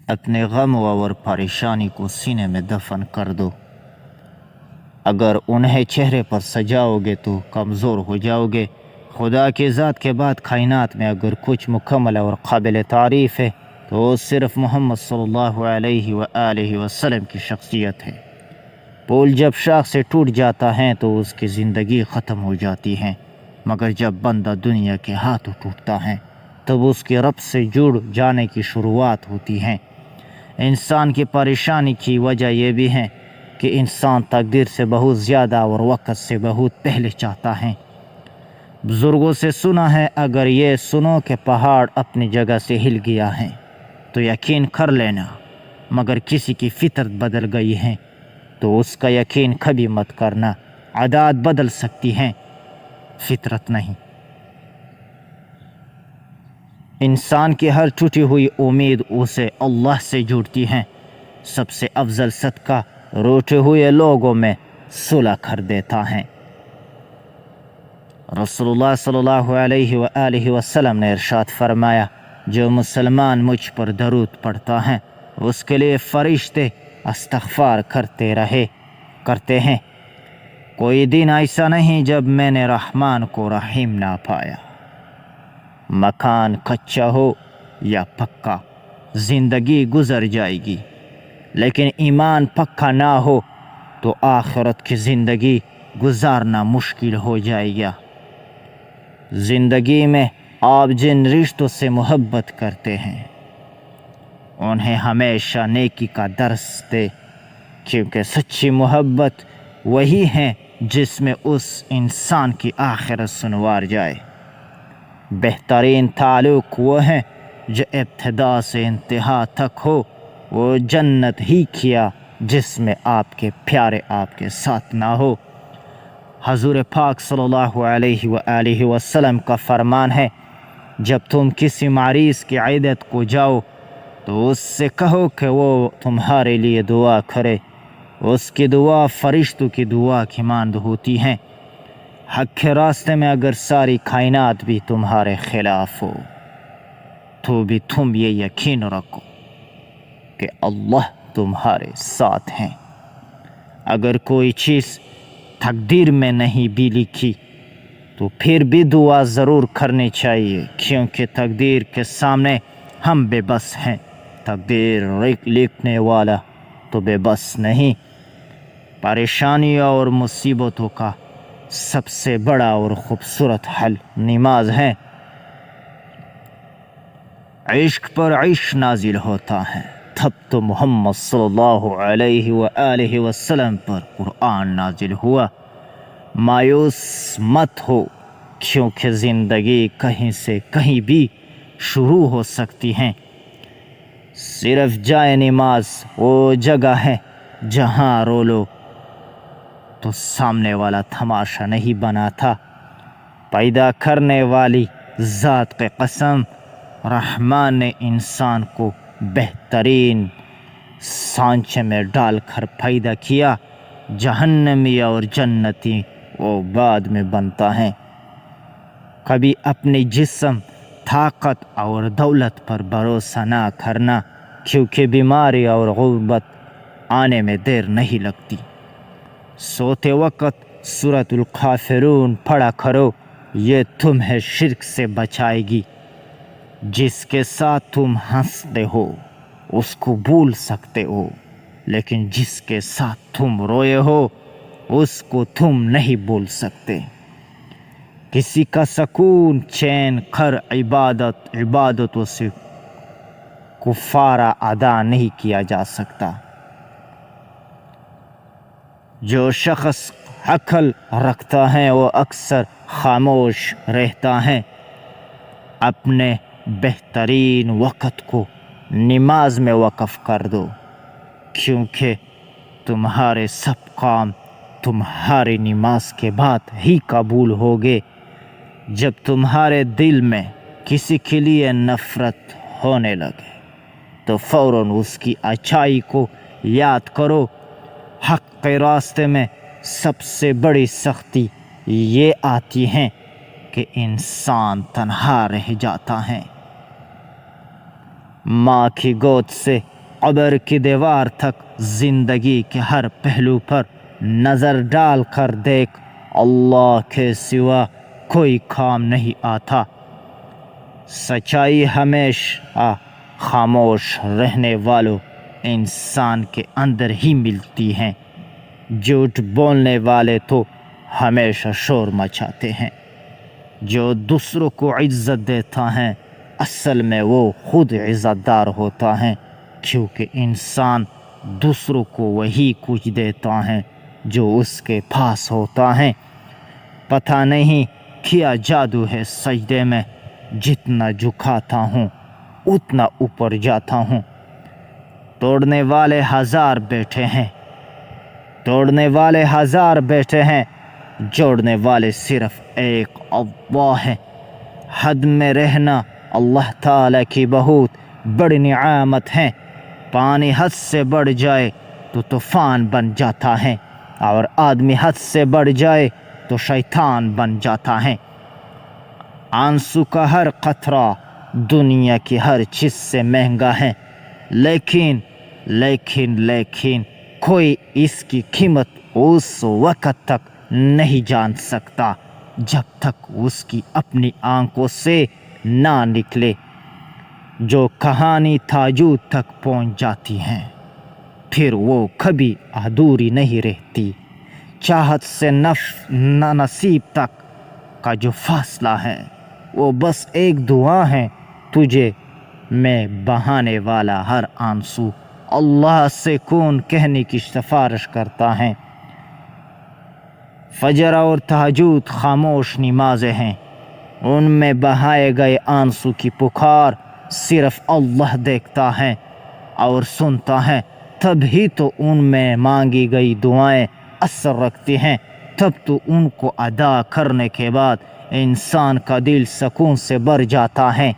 اپنے غم اور پریشانی کو سینے میں دفن کر دو۔ اگر انہیں چہرے پر سجاؤ گے تو کمزور ہو جاؤ گے۔ خدا کی ذات کے بعد کائنات میں اگر کچھ مکمل اور قابل تعریف ہے تو وہ صرف محمد صلی اللہ علیہ وآلہ وسلم کی شخصیت ہے۔ پل جب شاخ سے ٹوٹ جاتا ہے تو اس کی زندگی ختم ہو جاتی ہے، مگر جب بندہ دنیا کے ہاتھوں ٹوٹتا ہے تب اس کے رب سے جڑ جانے کی شروعات ہوتی ہے۔ انسان کی پریشانی کی وجہ یہ بھی ہے کہ انسان تقدیر سے بہت زیادہ اور وقت سے بہت پہلے چاہتا ہے۔ بزرگوں سے سنا ہے، اگر یہ سنو کہ پہاڑ اپنی جگہ سے ہل گیا ہے تو یقین کر لینا، مگر کسی کی فطرت بدل گئی ہے تو اس کا یقین کبھی مت کرنا۔ عادات بدل سکتی ہیں، فطرت نہیں۔ انسان کی ہر ٹوٹی ہوئی امید اسے اللہ سے جوڑتی ہے۔ سب سے افضل صدقہ روٹے ہوئے لوگوں میں صلح کر دیتا ہے۔ رسول اللہ صلی اللہ علیہ وآلہ وسلم نے ارشاد فرمایا، جو مسلمان مجھ پر درود پڑھتا ہے اس کے لیے فرشتے استغفار کرتے ہیں۔ کوئی دن ایسا نہیں جب میں نے رحمان کو رحیم نہ پایا۔ مکان کچا ہو یا پکا زندگی گزر جائے گی، لیکن ایمان پکا نہ ہو تو آخرت کی زندگی گزارنا مشکل ہو جائے گا۔ زندگی میں آپ جن رشتوں سے محبت کرتے ہیں انہیں ہمیشہ نیکی کا درس دے، کیونکہ سچی محبت وہی ہے جس میں اس انسان کی آخرت سنوار جائے۔ بہترین تعلق وہ ہے جو ابتدا سے انتہا تک ہو، وہ جنت ہی کیا جس میں آپ کے پیارے آپ کے ساتھ نہ ہو۔ حضور پاک صلی اللہ علیہ وآلہ وسلم کا فرمان ہے، جب تم کسی مریض کی عیادت کو جاؤ تو اس سے کہو کہ وہ تمہارے لیے دعا کرے، اس کی دعا فرشتوں کی دعا کی مانند ہوتی ہے۔ حق کے راستے میں اگر ساری کائنات بھی تمہارے خلاف ہو تو بھی تم یہ یقین رکھو کہ اللہ تمہارے ساتھ ہیں۔ اگر کوئی چیز تقدیر میں نہیں بھی لکھی تو پھر بھی دعا ضرور کرنی چاہیے، کیونکہ تقدیر کے سامنے ہم بے بس ہیں۔ تقدیر لکھنے والا تو بے بس نہیں۔ پریشانیوں اور مصیبتوں کا سب سے بڑا اور خوبصورت حل نماز ہے۔ عشق پر عشق نازل ہوتا ہے تب تو محمد صلی اللہ علیہ وآلہ وسلم پر قرآن نازل ہوا۔ مایوس مت ہو، کیونکہ زندگی کہیں سے کہیں بھی شروع ہو سکتی ہے۔ صرف جائے نماز وہ جگہ ہے جہاں رو لو تو سامنے والا تماشا نہیں بنا تھا۔ پیدا کرنے والی ذات کی قسم، رحمان نے انسان کو بہترین سانچے میں ڈال کر پیدا کیا۔ جہنمی اور جنتی وہ بعد میں بنتا ہے۔ کبھی اپنی جسم، طاقت اور دولت پر بھروسہ نہ کرنا، کیونکہ بیماری اور غربت آنے میں دیر نہیں لگتی۔ سوتے وقت سورۃ الکافرون پڑھا کرو، یہ تمہیں شرک سے بچائے گی۔ جس کے ساتھ تم ہنستے ہو اس کو بھول سکتے ہو، لیکن جس کے ساتھ تم روئے ہو اس کو تم نہیں بھول سکتے۔ کسی کا سکون چین کر عبادتوں سے کفارہ ادا نہیں کیا جا سکتا۔ جو شخص عقل رکھتا ہے وہ اکثر خاموش رہتا ہے۔ اپنے بہترین وقت کو نماز میں وقف کر دو، کیونکہ تمہارے سب کام تمہاری نماز کے بعد ہی قبول ہوگے۔ جب تمہارے دل میں کسی کے لیے نفرت ہونے لگے تو فوراً اس کی اچائی کو یاد کرو۔ حق کے راستے میں سب سے بڑی سختی یہ آتی ہے کہ انسان تنہا رہ جاتا ہے۔ ماں کی گود سے قبر کی دیوار تک زندگی کے ہر پہلو پر نظر ڈال کر دیکھ، اللہ کے سوا کوئی کام نہیں آتا۔ سچائی ہمیشہ خاموش رہنے والوں انسان کے اندر ہی ملتی ہیں، جھوٹ بولنے والے تو ہمیشہ شور مچاتے ہیں۔ جو دوسروں کو عزت دیتا ہے اصل میں وہ خود عزت دار ہوتا ہے، کیونکہ انسان دوسروں کو وہی کچھ دیتا ہے جو اس کے پاس ہوتا ہے۔ پتہ نہیں کیا جادو ہے سجدے میں، جتنا جھکاتا ہوں اتنا اوپر جاتا ہوں۔ توڑنے والے ہزار بیٹھے ہیں، توڑنے والے ہزار بیٹھے ہیں، جوڑنے والے صرف ایک اللہ ہے۔ حد میں رہنا اللہ تعالیٰ کی بہت بڑی نعمت ہے۔ پانی حد سے بڑھ جائے تو طوفان بن جاتا ہے، اور آدمی حد سے بڑھ جائے تو شیطان بن جاتا ہے۔ آنسو کا ہر قطرہ دنیا کی ہر چیز سے مہنگا ہے، لیکن کوئی اس کی قیمت اس وقت تک نہیں جان سکتا جب تک اس کی اپنی آنکھوں سے نہ نکلے۔ جو کہانی تاجود تک پہنچ جاتی ہے پھر وہ کبھی ادھوری نہیں رہتی۔ چاہت سے نصیب تک کا جو فاصلہ ہے وہ بس ایک دعا ہے تجھے میں بہانے والا ہر آنسو اللہ سے کون کہنے کی سفارش کرتا ہے۔ فجر اور تہجد خاموش نمازیں ہیں، ان میں بہائے گئے آنسو کی پکار صرف اللہ دیکھتا ہے اور سنتا ہے، تب ہی تو ان میں مانگی گئی دعائیں اثر رکھتی ہیں۔ تب تو ان کو ادا کرنے کے بعد انسان کا دل سکون سے بھر جاتا ہے۔